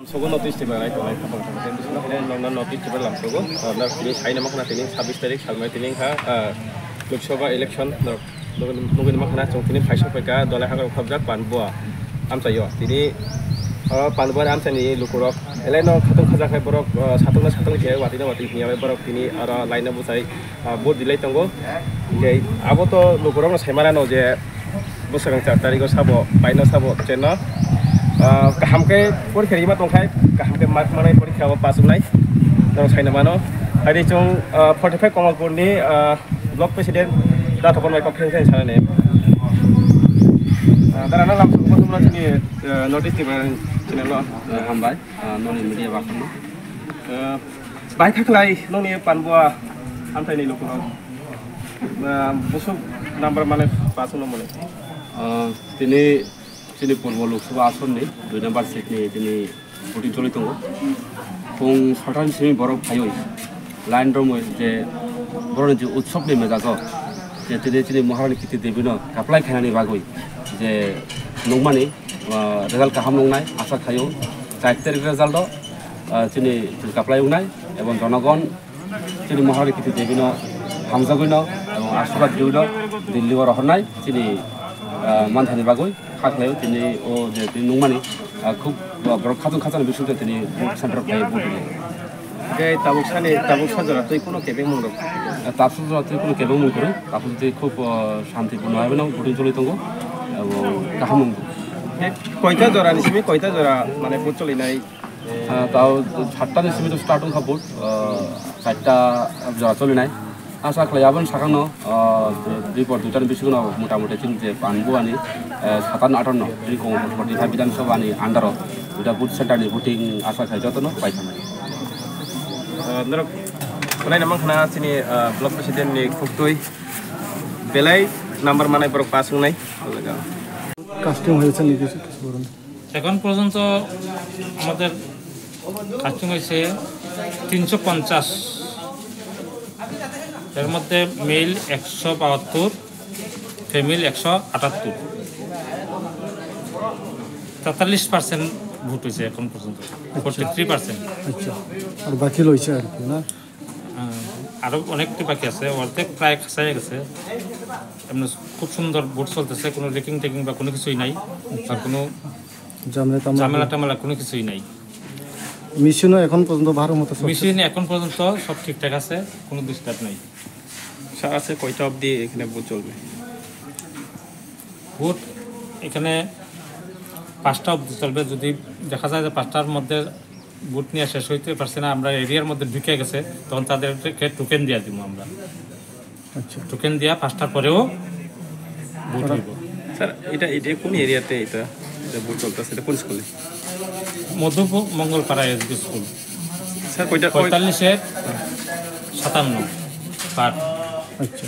Sogo notice tiba lai tolai kapal kapal itu sudah kalian nonton notice tiba lam sogo. Nah ini saya nama kena tining 26 tarik salmai tining ha Lok Sabha election nunggu nama kena cong tining Faisal PK dolai hakar kabjat panbua am sayo. Tini panbua am sani lukurok. Elai no khatung khajak hai borok satung kiai wati hiya hai borok tini ara lain na busai board dilai tonggo. Kiai abo to lukurok no semara no je busarang 4 tarik sabo paino sabo chena. Kaham ke porikha ima tongkhai kaham ke mark manai porikha ba pasumnai nang saina mano hari chung 45 Komalpur ni block president da thapon mai kophen sai sanane dara na lam sumna ni notice ni channel lo hambai noni media ba kham bai thaklai noni panbua amthai ni lokno busuk number mane pasumno mone tini Sini Purwo Lok Sabha ason ni 2 number seat ni tini voting choli tongo pung sartan simi borok phayoi line rom je boron je utsob ni mejajo je tini Maharani Kiti Devi no apply khanani bagoi je nongmani result kaham nongnai asa khayo 4 tarik result do tini apply unai ebong jonogon tini Maharani Kiti Devi no hamjagoi no ebong ashurad diu no Delhi go rohonai tini manthani bagoi খাখলায়ও তিনি ও যে তিনি নংমানি খুব বড় খাজন বিশুতে তিনি centre play বলতে গে তাবুক সাজরা তুই কোনো কেবে মঙ্গ তাবুক সাজরা তুই কোনো কেবে মঙ্গ করে তাবুক তুই খুব শান্তিপূর্ণ হবে না ভোটিং চলি তঙ্গ এবং কাহা মঙ্গ কয়টা জরা নিছিমি কয়টা জরা মানে ভোট চলি নাই তাও 7টা নিছিমি তো স্টার্টিং খাবো 4টা জরা চলি নাই asa kelayaban sakangno report dutan bisugno motamuti tin je panbuani 57 ini ko 45 Bidhan Sabha ni under duta booth center ni voting asa khai jotono paithana ndro konai namang khana sini block president ni খুবই belai number manai borok pasung nai casting হয়েছে নি কিছু বলুন এখন পর্যন্ত আমাদের casting হয়েছে 350 এর মধ্যে মেল 172 ফিমেল 178 43% ভোট হয়েছে এখন পর্যন্ত 43%। আচ্ছা আর বাকি রয়েছে আর কি না আরো অনেকটি বাকি আছে অর্ধেক প্রায় কাছাই গেছে এমনি খুব সুন্দর ভোট চলতেছে কোনো রেকিং টেকিং বা কোনো কিছুই নাই আর কোনো ঝামেলা কোনো কিছুই নাই মিশনও এখন পর্যন্ত ভালো মতো মিশন এখন পর্যন্ত সব ঠিকঠাক আছে কোনো ডিস্টার্ব নাই আছে কয়টা অবধি এখানে ভোট চলবে ভোট এখানে 5টা অবধি চলবে যদি দেখা যায় যে 5টার মধ্যে ভোট নিয়ে শেষ হইতে পারছে না আমরা এরিয়ার মধ্যে ঢুকে গেছে তখন তাদেরকে টোকেন দিয়ে দিব আমরা আচ্ছা টোকেন দিয়া 5টার পরেও ভোট হইব স্যার এটা কোন এরিয়াতে এটা ভোট চলতেছে এটা কোন স্কুলে মধ্যমঙ্গলপাড়া এসবি স্কুল স্যার কয়টা 45 57 পার্ট আচ্ছা